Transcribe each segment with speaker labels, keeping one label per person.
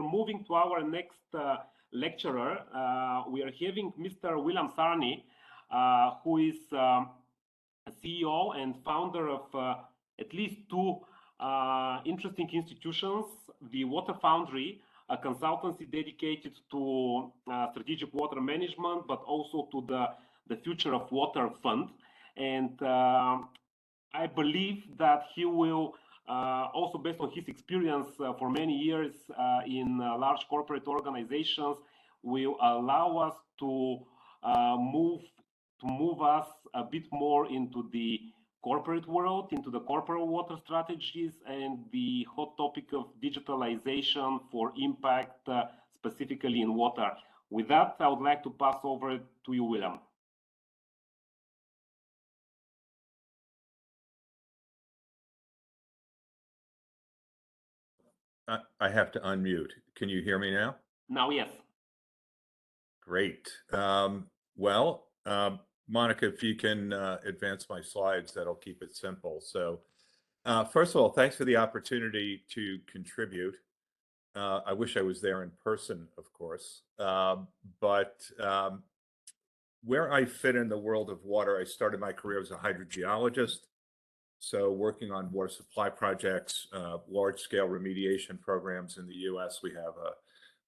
Speaker 1: moving to our next lecturer. We are having Mr. William Sarni, who is a CEO and founder of at least two interesting institutions, the Foundry, a consultancy dedicated to strategic water management, but also to the Future of Water Fund. And I believe that he will, also based on his experience for many years in large corporate organizations, will allow us to move us a bit more into the corporate world, into the corporate water strategies and the hot topic of digitalization for impact, specifically in water. With that, I would like to pass over to you, William.
Speaker 2: I have to unmute. Can you hear me now?
Speaker 1: Now, yes.
Speaker 2: Great. Monica, if you can advance my slides, that'll keep it simple. So first of all, thanks for the opportunity to contribute. I wish I was there in person, of course, but where I fit in the world of water, I started my career as a hydrogeologist. So working on water supply projects, large-scale remediation programs in the US. We have a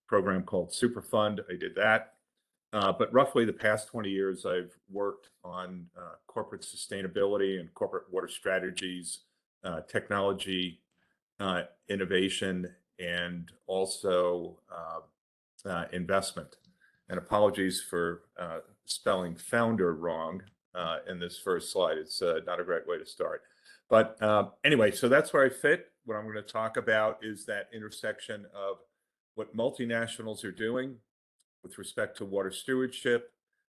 Speaker 2: program called Superfund. I did that. But roughly the past 20 years, I've worked on corporate sustainability and corporate water strategies, technology, innovation, and also investment. And apologies for spelling founder wrong in this first slide. It's not a great way to start. But anyway, so that's where I fit. What I'm going to talk about is that intersection of what multinationals are doing with respect to water stewardship,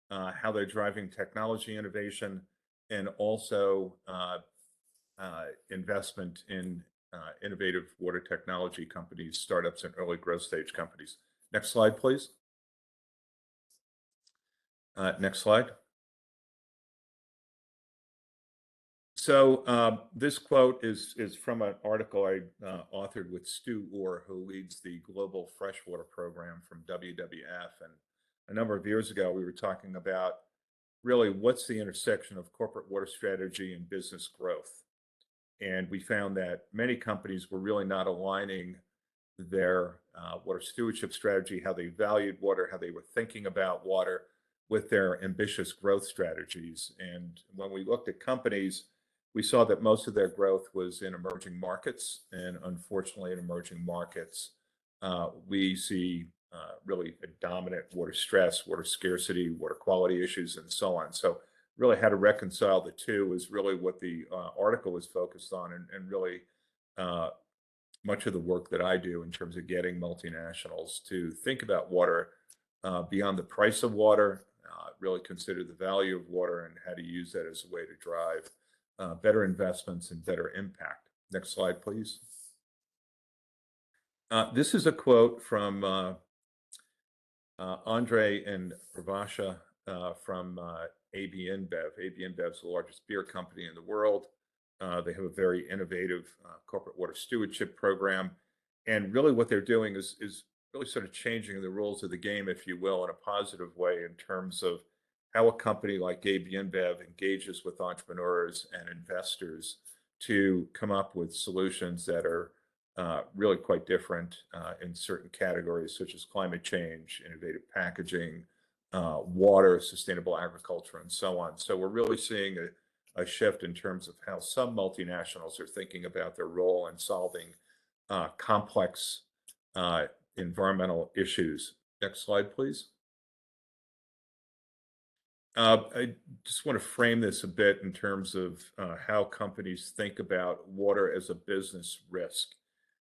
Speaker 2: how they're driving technology innovation, and also investment in innovative water technology companies, startups, and early growth stage companies. Next slide, please. Next slide. So this quote is from an article I authored with Stu Orr, who leads the Global Freshwater Program from WWF. And a number of years ago, we were talking about really what's the intersection of corporate water strategy and business growth. And we found that many companies were really not aligning their water stewardship strategy, how they valued water, how they were thinking about water, with their ambitious growth strategies. And when we looked at companies, we saw that most of their growth was in emerging markets. And unfortunately, in emerging markets, we see really a dominant water stress, water scarcity, water quality issues, and so on. So really how to reconcile the two is really what the article was focused on, and really much of the work that I do in terms of getting multinationals to think about water beyond the price of water, really consider the value of water and how to use that as a way to drive better investments and better impact. Next slide, please. This is a quote from Andre and Ravasha from AB InBev. AB InBev is the largest beer company in the world. They have a very innovative corporate water stewardship program. And really what they're doing is really sort of changing the rules of the game, if you will, in a positive way in terms of how a company like AB InBev engages with entrepreneurs and investors to come up with solutions that are really quite different in certain categories, such as climate change, innovative packaging, water, sustainable agriculture, and so on. So we're really seeing a shift in terms of how some multinationals are thinking about their role in solving complex environmental issues. Next slide, please. I just want to frame this a bit in terms of how companies think about water as a business risk.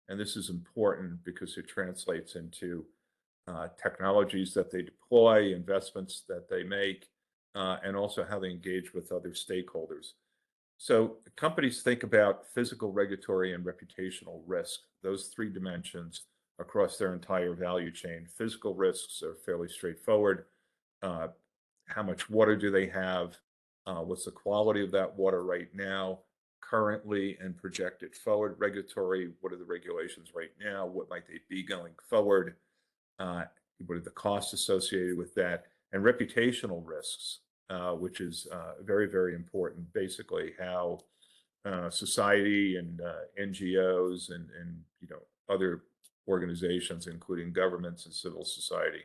Speaker 2: And this is important because it translates into technologies that they deploy, investments that they make, and also how they engage with other stakeholders. So companies think about physical, regulatory, and reputational risk, those three dimensions across their entire value chain. Physical risks are fairly straightforward. How much water do they have? What's the quality of that water right now? currently and projected forward. Regulatory, what are the regulations right now? What might they be going forward? What are the costs associated with that? And reputational risks, which is very, very important. Basically, how society and NGOs and other organizations, including governments and civil society,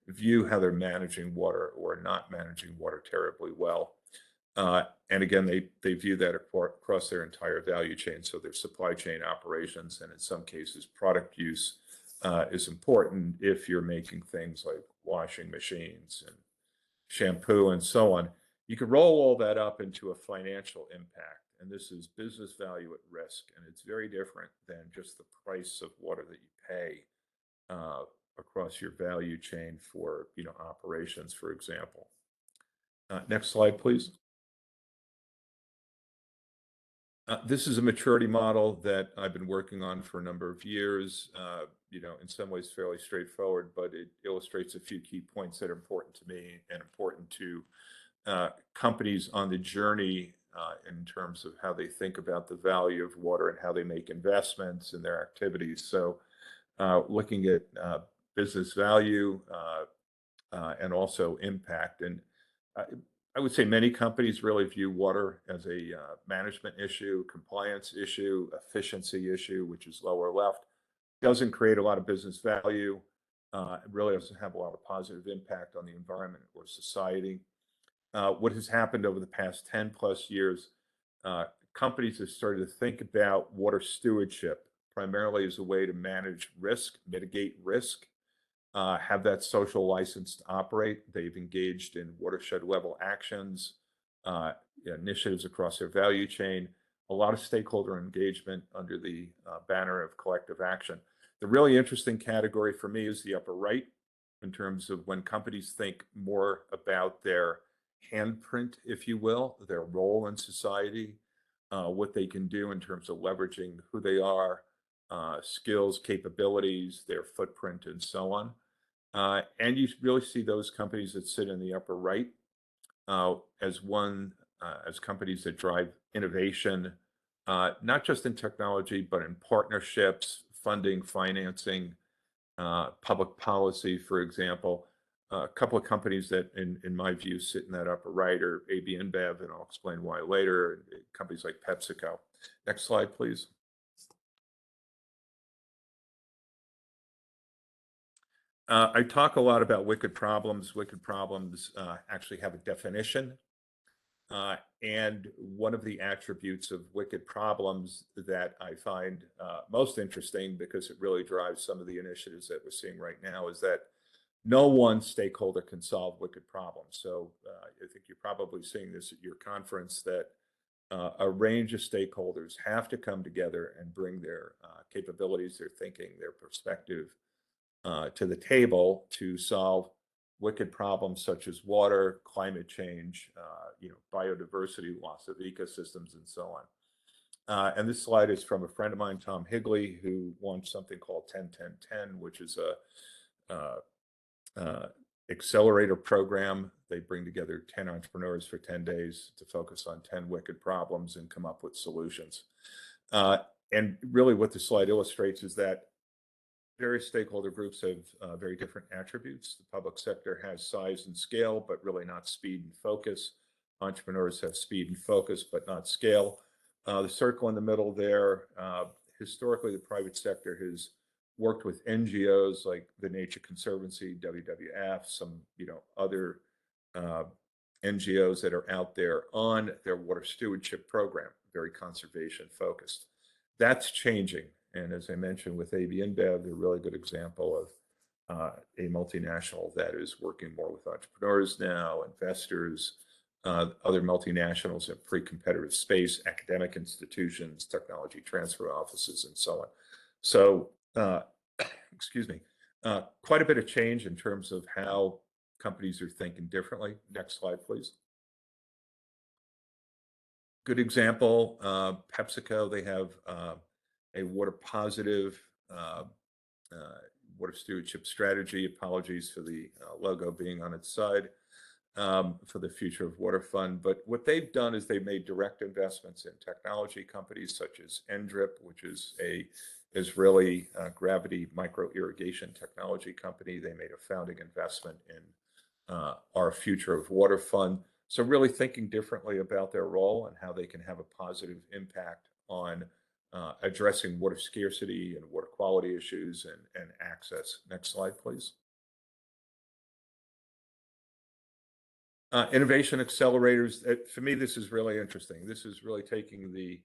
Speaker 2: view how they're managing water or not managing water terribly well. And again, they view that across their entire value chain. So their supply chain operations, and in some cases, product use is important if you're making things like washing machines and shampoo and so on. You can roll all that up into a financial impact. And this is business value at risk. And it's very different than just the price of water that you pay across your value chain for operations, for example. Next slide, please. This is a maturity model that I've been working on for a number of years. In some ways fairly straightforward, but it illustrates a few key points that are important to me and important to companies on the journey in terms of how they think about the value of water and how they make investments in their activities. So looking at business value and also impact. And I would say many companies really view water as a management issue, compliance issue, efficiency issue, which is lower left. Doesn't create a lot of business value. It really doesn't have a lot of positive impact on the environment or society. What has happened over the past 10 plus years, companies have started to think about water stewardship primarily as a way to manage risk, mitigate risk, have that social license to operate. They've engaged in watershed level actions, initiatives across their value chain, a lot of stakeholder engagement under the banner of collective action. The really interesting category for me is the upper right, in terms of when companies think more about their handprint, if you will, their role in society, what they can do in terms of leveraging who they are, skills, capabilities, their footprint, and so on. And you really see those companies that sit in the upper right as companies that drive innovation, not just in technology, but in partnerships, funding, financing, public policy, for example. A couple of companies that, in my view, sit in that upper right are AB InBev, and I'll explain why later, companies like PepsiCo. Next slide, please. I talk a lot about wicked problems. Wicked problems actually have a definition. And one of the attributes of wicked problems that I find most interesting, because it really drives some of the initiatives that we're seeing right now, is that no one stakeholder can solve wicked problems. So I think you're probably seeing this at your conference, that a range of stakeholders have to come together and bring their capabilities, their thinking, their perspective to the table to solve wicked problems such as water, climate change, biodiversity, loss of ecosystems, and so on. And this slide is from a friend of mine, Tom Higley, who launched something called 10-10-10, which is a accelerator program. They bring together 10 entrepreneurs for 10 days to focus on 10 wicked problems and come up with solutions. And really what the slide illustrates is that various stakeholder groups have very different attributes. The public sector has size and scale, but really not speed and focus. Entrepreneurs have speed and focus, but not scale. The circle in the middle there, historically, the private sector has worked with NGOs like the Nature Conservancy, WWF, some other NGOs that are out there on their water stewardship program, very conservation focused. That's changing. And as I mentioned with AB InBev, they're a really good example of a multinational that is working more with entrepreneurs now, investors, other multinationals in pre-competitive space, academic institutions, technology transfer offices, and so on. So, excuse me, quite a bit of change in terms of how companies are thinking differently. Next slide, please. Good example, PepsiCo, they have a water positive water stewardship strategy. Apologies for the logo being on its side. for the Future of Water Fund. But what they've done is they've made direct investments in technology companies such as NDRIP, which is a Israeli gravity micro irrigation technology company. They made a founding investment in our Future of Water Fund. So really thinking differently about their role and how they can have a positive impact on addressing water scarcity and water quality issues and access. Next slide, please. Innovation accelerators. For me, this is really interesting. This is really taking the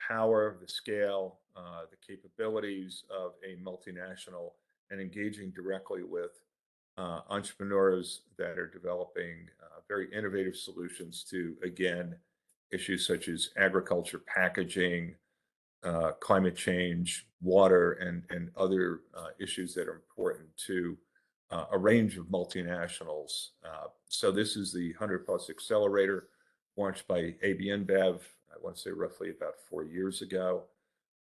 Speaker 2: power, the scale, the capabilities of a multinational and engaging directly with entrepreneurs that are developing very innovative solutions to, again, issues such as agriculture, packaging, climate change, water, and other issues that are important to a range of multinationals. So this is the 100 Plus Accelerator launched by AB InBev, I want to say roughly about 4 years ago.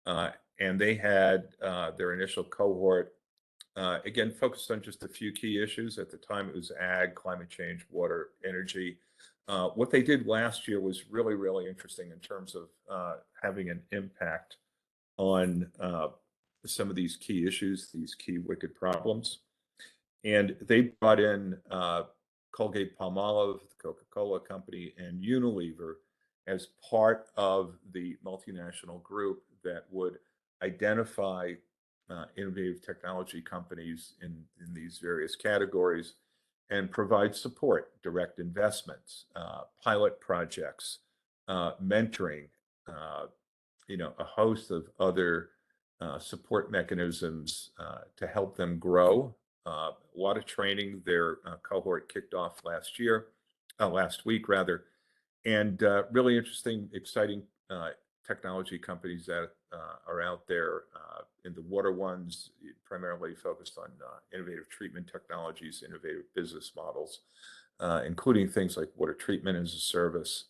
Speaker 2: And they had their initial cohort, again, focused on just a few key issues. At the time, it was ag, climate change, water, energy. What they did last year was really, really interesting in terms of having an impact on some of these key issues, these key wicked problems. And they brought in Colgate-Palmolive, the Coca-Cola company, and Unilever as part of the multinational group that would identify innovative technology companies in these various categories and provide support, direct investments, pilot projects, mentoring, a host of other support mechanisms to help them grow. A lot of training. Their cohort kicked off last week rather, and really interesting, exciting technology companies that are out there in the water ones, primarily focused on innovative treatment technologies, innovative business models, including things like water treatment as a service.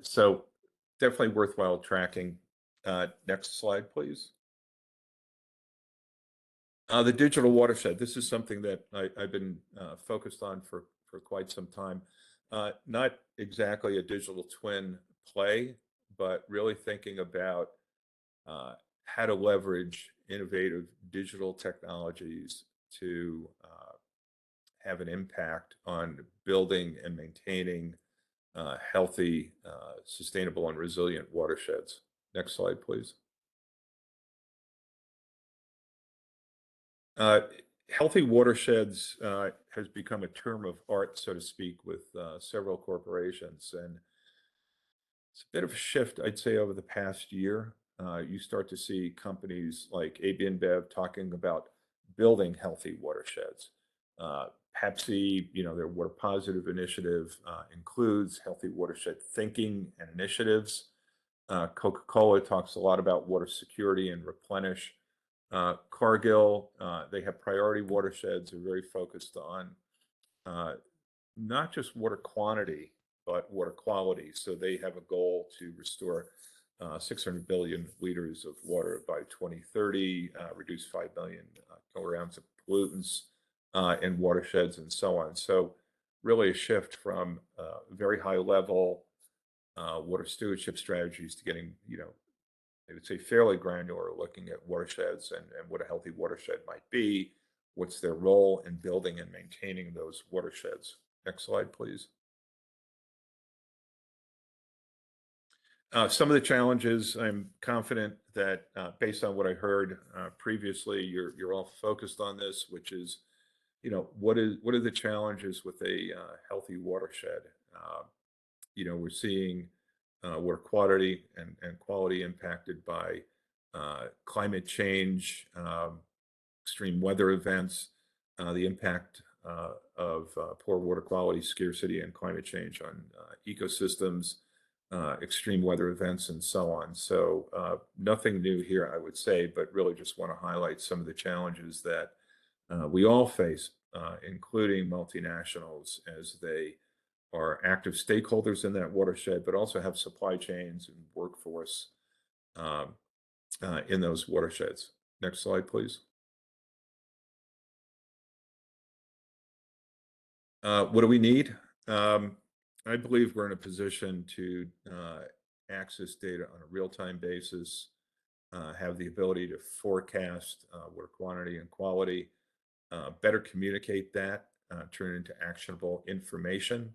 Speaker 2: So definitely worthwhile tracking. Next slide, please. The Digital Watershed. This is something that I've been focused on for quite some time. Not exactly a digital twin play, but really thinking about how to leverage innovative digital technologies to have an impact on building and maintaining healthy, sustainable, and resilient watersheds. Next slide, please. Healthy watersheds has become a term of art, so to speak, with several corporations. And it's a bit of a shift, I'd say, over the past year. You start to see companies like AB InBev talking about building healthy watersheds. Pepsi, their water positive initiative includes healthy watershed thinking and initiatives. Coca-Cola talks a lot about water security and replenish. Cargill, they have priority watersheds. They're very focused on not just water quantity, but water quality. So they have a goal to restore 600 billion liters of water by 2030, reduce 5 million kilograms of pollutants in watersheds, and so on. So really a shift from very high level water stewardship strategies to getting, I would say fairly granular, looking at watersheds and what a healthy watershed might be, what's their role in building and maintaining those watersheds. Next slide, please. Some of the challenges, I'm confident that based on what I heard previously, you're all focused on this, which is, what are the challenges with a healthy watershed? We're seeing water quality and quality impacted by climate change, extreme weather events, the impact of poor water quality, scarcity, and climate change on ecosystems, extreme weather events, and so on. So nothing new here, I would say, but really just want to highlight some of the challenges that we all face, including multinationals, as they are active stakeholders in that watershed, but also have supply chains and workforce in those watersheds. Next slide, please. What do we need? I believe we're in a position to access data on a real-time basis, have the ability to forecast water quantity and quality, better communicate that, turn it into actionable information,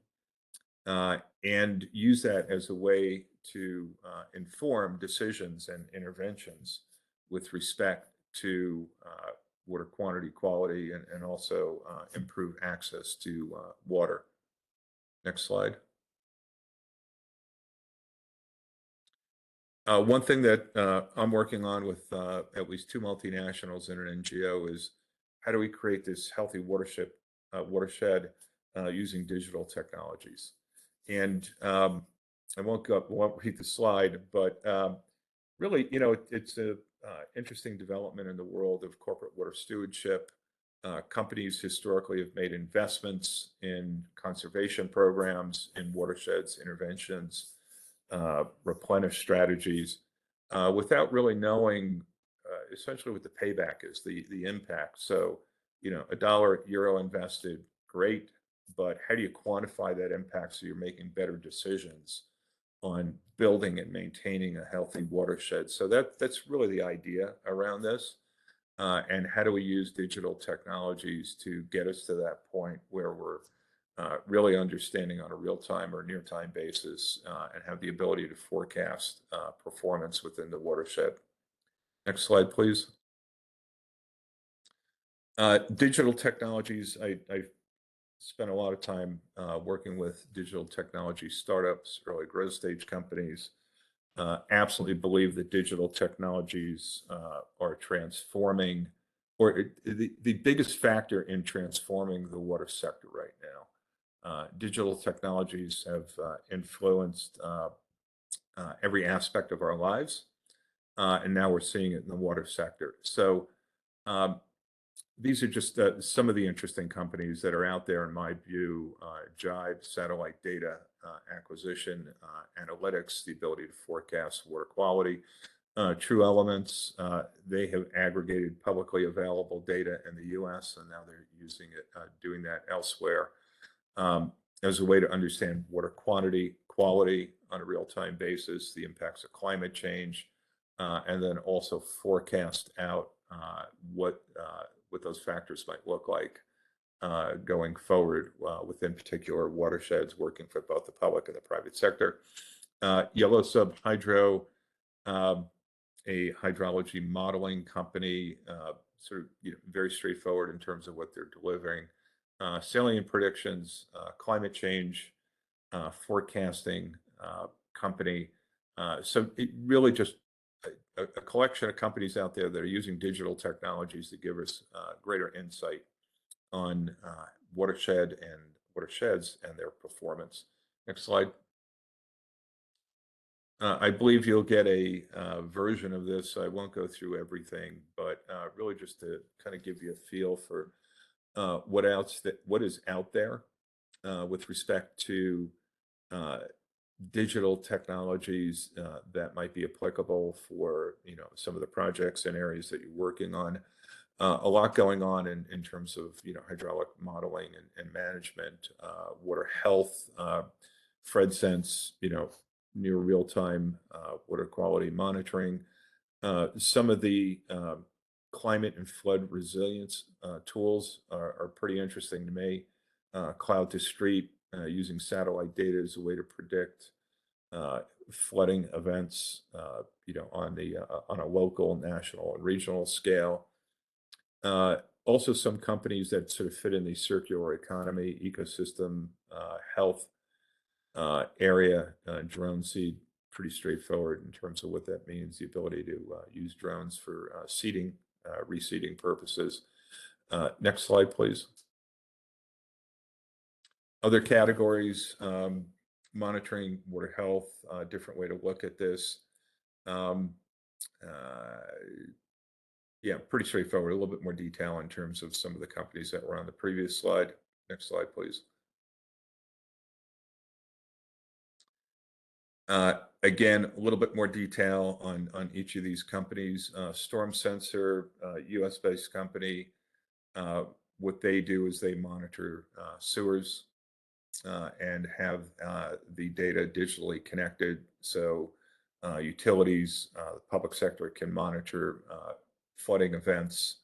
Speaker 2: and use that as a way to inform decisions and interventions with respect to water quantity, quality, and also improve access to water. Next slide. One thing that I'm working on with at least 2 multinationals and an NGO is how do we create this healthy watershed using digital technologies? And I won't read the slide, but really, it's a interesting development in the world of corporate water stewardship. Companies historically have made investments in conservation programs, in watersheds, interventions, replenish strategies, without really knowing essentially what the payback is, the impact. So, $1 invested, great, but how do you quantify that impact so you're making better decisions on building and maintaining a healthy watershed? So that's really the idea around this. And how do we use digital technologies to get us to that point where we're really understanding on a real-time or near-time basis and have the ability to forecast performance within the watershed. Next slide, please. Digital technologies, I've spent a lot of time working with digital technology startups, early growth stage companies. Absolutely believe that digital technologies are transforming, or the biggest factor in transforming the water sector right now. Digital technologies have influenced every aspect of our lives, and now we're seeing it in the water sector. So these are just some of the interesting companies that are out there, in my view. Jive, satellite data acquisition, analytics, the ability to forecast water quality. True Elements, they have aggregated publicly available data in the US, and now they're using it, doing that elsewhere, as a way to understand water quantity, quality on a real-time basis, the impacts of climate change, and then also forecast out what those factors might look like going forward within particular watersheds, working for both the public and the private sector. Yellow Sub Hydro, a hydrology modeling company, sort of very straightforward in terms of what they're delivering. Salient predictions, climate change, forecasting company. So it really just a collection of companies out there that are using digital technologies to give us greater insight on watersheds and their performance. Next slide. I believe you'll get a version of this. I won't go through everything, but really just to kind of give you a feel for what is out there with respect to digital technologies that might be applicable for some of the projects and areas that you're working on. A lot going on in terms of hydraulic modeling and management, water health, FredSense, near real-time water quality monitoring. Some of the climate and flood resilience tools are pretty interesting to me. Cloud to street, using satellite data as a way to predict flooding events, on a local, national, and regional scale. Also, some companies that sort of fit in the circular economy, ecosystem, health area. Drone seed, pretty straightforward in terms of what that means, the ability to use drones for seeding, reseeding purposes. Next slide, please. Other categories, monitoring water health, different way to look at this. Yeah, pretty straightforward, a little bit more detail in terms of some of the companies that were on the previous slide. Next slide, please. Again, a little bit more detail on each of these companies. Storm Sensor, US-based company, what they do is they monitor sewers and have the data digitally connected. So utilities, the public sector can monitor flooding events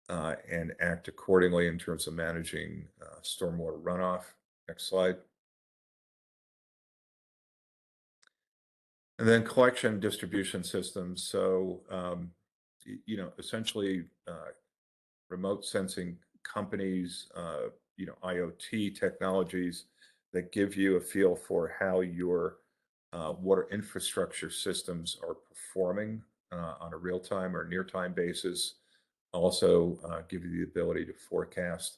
Speaker 2: and act accordingly in terms of managing stormwater runoff. Next slide. And then collection distribution systems. So, essentially remote sensing companies, IoT technologies that give you a feel for how your water infrastructure systems are performing on a real-time or near-time basis. Also give you the ability to forecast.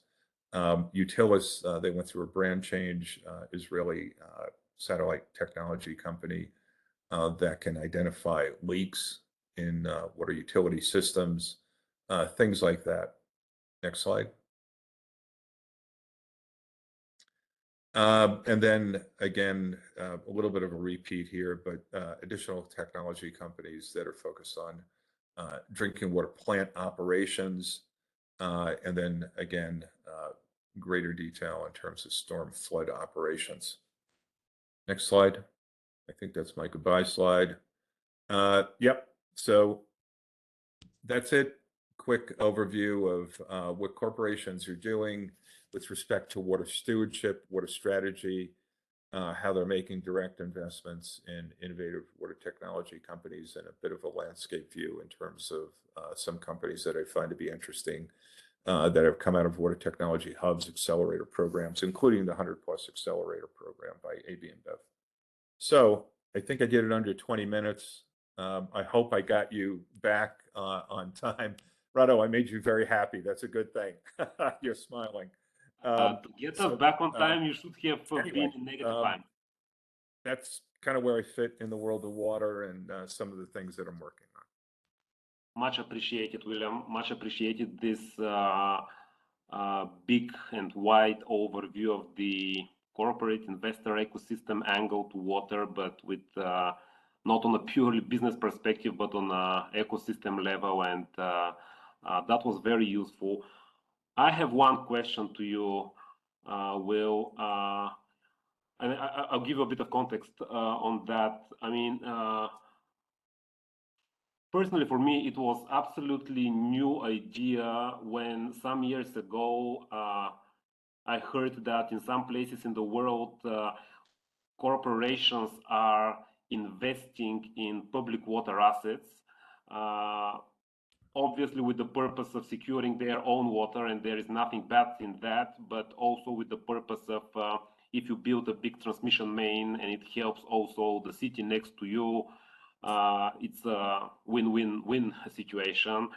Speaker 2: Utilis, they went through a brand change, Israeli satellite technology company that can identify leaks in water utility systems, things like that. Next slide. And then again, a little bit of a repeat here, but additional technology companies that are focused on drinking water plant operations, and then again, greater detail in terms of storm flood operations. Next slide. I think that's my goodbye slide. Yep, so that's it. Quick overview of what corporations are doing with respect to water stewardship, water strategy, how they're making direct investments in innovative water technology companies, and a bit of a landscape view in terms of some companies that I find to be interesting that have come out of Water Technology Hub's accelerator programs, including the 100+ accelerator program by AB InBev. So I think I did it under 20 minutes. I hope I got you back on time. Rado, I made you very happy. That's a good thing. You're smiling.
Speaker 1: To get us back on time, you should have been in negative time.
Speaker 2: That's kind of where I fit in the world of water and some of the things that I'm working on.
Speaker 1: Much appreciated, William. Much appreciated this big and wide overview of the corporate investor ecosystem angle to water, but with not on a purely business perspective, but on an ecosystem level, and that was very useful. I have one question to you, Will, and I'll give you a bit of context on that. I mean, personally, for me, it was absolutely new idea when some years ago I heard that in some places in the world, corporations are investing in public water assets, obviously with the purpose of securing their own water, and there is nothing bad in that, but also with the purpose of if you build a big transmission main and it helps also the city next to you, it's a win-win-win situation.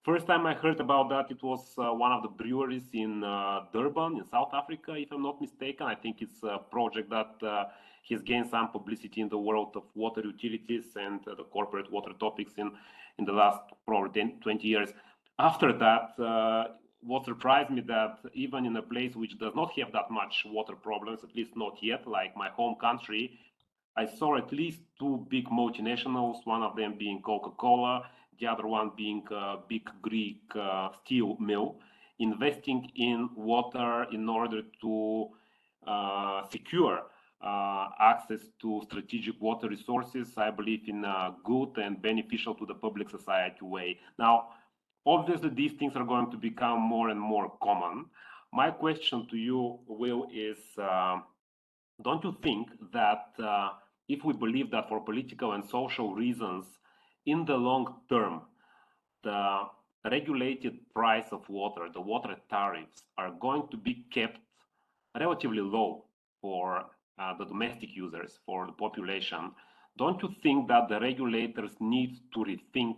Speaker 1: First time I heard about that, it was one of the breweries in Durban in South Africa, if I'm not mistaken. I think it's a project that has gained some publicity in the world of water utilities and the corporate water topics in the last probably 20 years. After that, what surprised me that even in a place which does not have that much water problems, at least not yet, like my home country, I saw at least two big multinationals, one of them being Coca-Cola, the other one being a big Greek steel mill, investing in water in order to secure access to strategic water resources, I believe, in a good and beneficial to the public society way. Now, obviously, these things are going to become more and more common. My question to you, Will, is don't you think that if we believe that for political and social reasons, in the long term, the regulated price of water, the water tariffs, are going to be kept relatively low for the domestic users, for the population, don't you think that the regulators need to rethink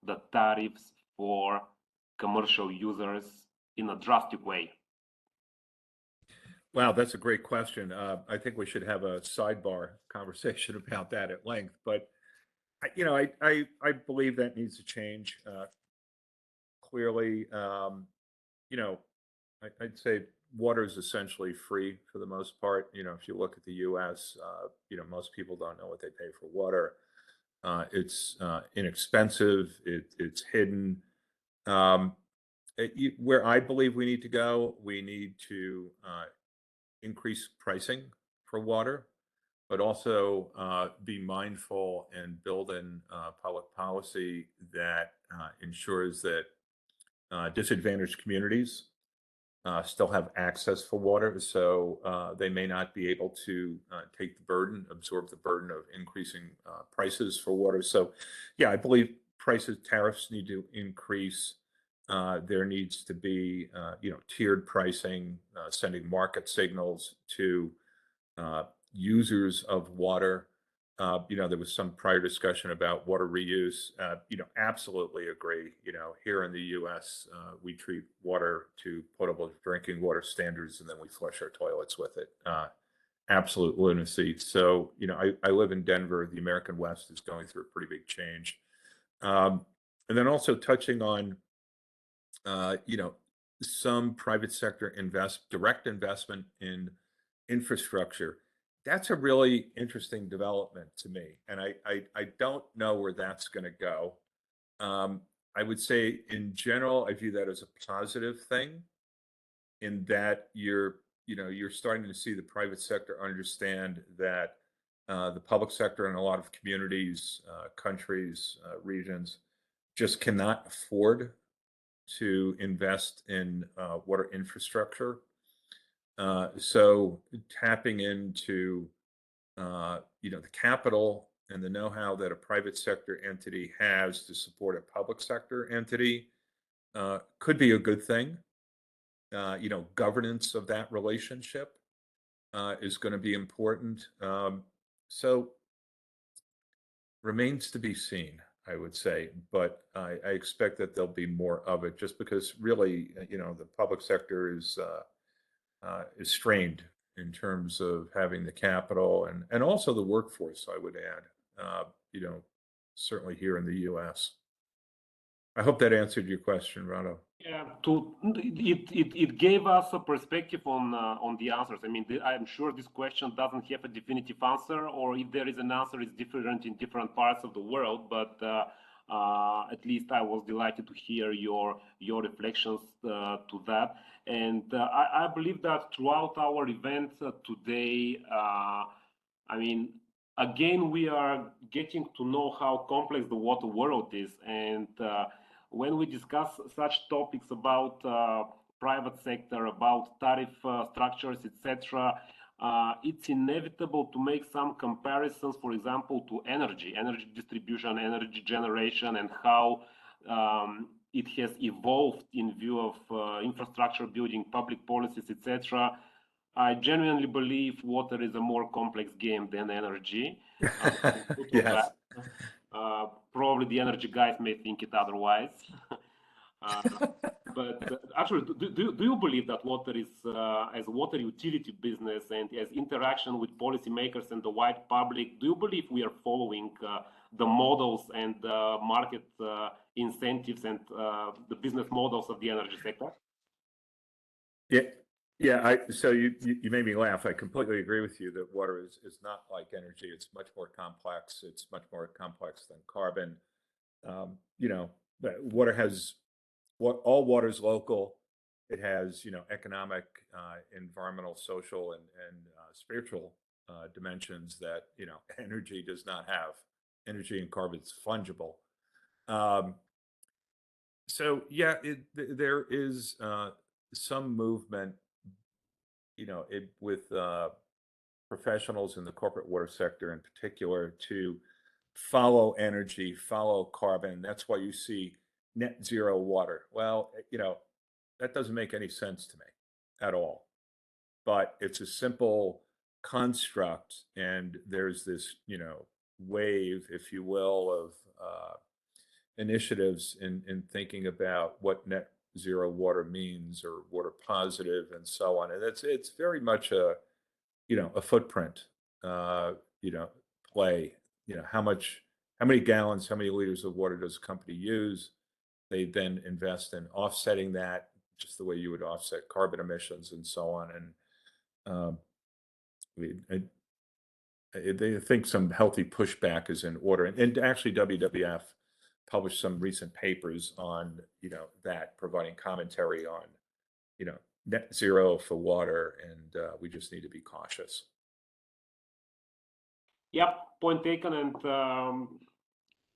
Speaker 1: the tariffs for commercial users in a drastic way?
Speaker 2: Wow, that's a great question. I think we should have a sidebar conversation about that at length. But I believe that needs to change. Clearly, I'd say water is essentially free for the most part. If you look at the U.S., most people don't know what they pay for water. It's inexpensive. It's hidden. where I believe we need to go, we need to increase pricing for water, but also be mindful and build in public policy that ensures that disadvantaged communities still have access for water. So they may not be able to take the burden, absorb the burden of increasing prices for water. So, yeah, I believe prices, tariffs need to increase. There needs to be, tiered pricing, sending market signals to users of water. There was some prior discussion about water reuse. Absolutely agree. Here in the U.S., we treat water to potable drinking water standards, and then we flush our toilets with it. Absolute lunacy. So, I live in Denver. The American West is going through a pretty big change. And then also touching on, some private sector direct investment in infrastructure. That's a really interesting development to me, and I don't know where that's going to go. I would say in general, I view that as a positive thing, in that you're starting to see the private sector understand that the public sector in a lot of communities, countries, regions just cannot afford to invest in water infrastructure. So tapping into the capital and the know-how that a private sector entity has to support a public sector entity could be a good thing. Governance of that relationship is going to be important. So remains to be seen, I would say, but I expect that there'll be more of it, just because really, the public sector is strained in terms of having the capital and also the workforce, I would add, certainly here in the US. I hope that answered your question, Rado.
Speaker 1: Yeah, it gave us a perspective on the answers. I mean, I'm sure this question doesn't have a definitive answer, or if there is an answer, it's different in different parts of the world. But at least I was delighted to hear your reflections to that. And I believe that throughout our event today, I mean, again, we are getting to know how complex the water world is, and when we discuss such topics about private sector, about tariff structures, etc., it's inevitable to make some comparisons, for example, to energy distribution, energy generation, and how it has evolved in view of infrastructure building, public policies, etc. I genuinely believe water is a more complex game than energy.
Speaker 2: Yes.
Speaker 1: Probably the energy guys may think it otherwise. But actually, do you believe that water is, as a water utility business and as interaction with policymakers and the wide public, do you believe we are following the models and market incentives and the business models of the energy sector?
Speaker 2: Yeah. Yeah, so you made me laugh. I completely agree with you that water is not like energy. It's much more complex. It's much more complex than carbon. Water has all water is local. It has economic, environmental, social, and spiritual dimensions that energy does not have. Energy and carbon is fungible. So yeah, there is some movement with professionals in the corporate water sector in particular to follow energy, follow carbon. That's why you see net zero water. Well, that doesn't make any sense to me at all. But it's a simple construct, and there's this, wave, if you will, of initiatives in thinking about what net zero water means, or water positive, and so on. And it's very much a footprint play. How many gallons, how many liters of water does a company use? They then invest in offsetting that, just the way you would offset carbon emissions and so on. And I think some healthy pushback is in order. And actually, WWF published some recent papers on, that, providing commentary on, net zero for water, and we just need to be cautious.
Speaker 1: Yep, point taken, and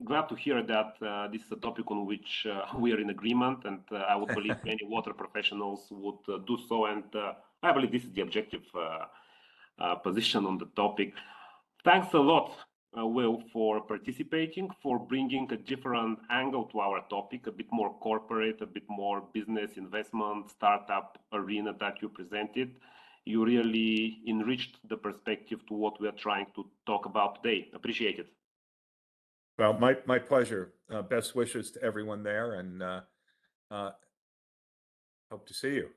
Speaker 1: glad to hear that this is a topic on which we are in agreement, and I would believe many water professionals would do so, and I believe this is the objective position on the topic. Thanks a lot, Will, for participating, for bringing a different angle to our topic, a bit more corporate, a bit more business, investment, startup arena that you presented. You really enriched the perspective to what we are trying to talk about today. Appreciate it.
Speaker 2: Well, my pleasure. Best wishes to everyone there, and hope to see you.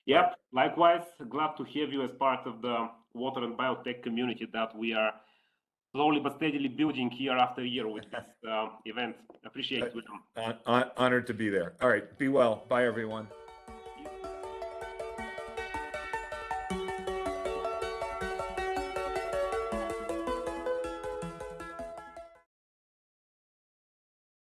Speaker 1: Yep, likewise. Glad to have you as part of the water and biotech community that we are slowly but steadily building year after year with this event. Appreciate it, William.
Speaker 2: Honored to be there. All right, be well. Bye, everyone.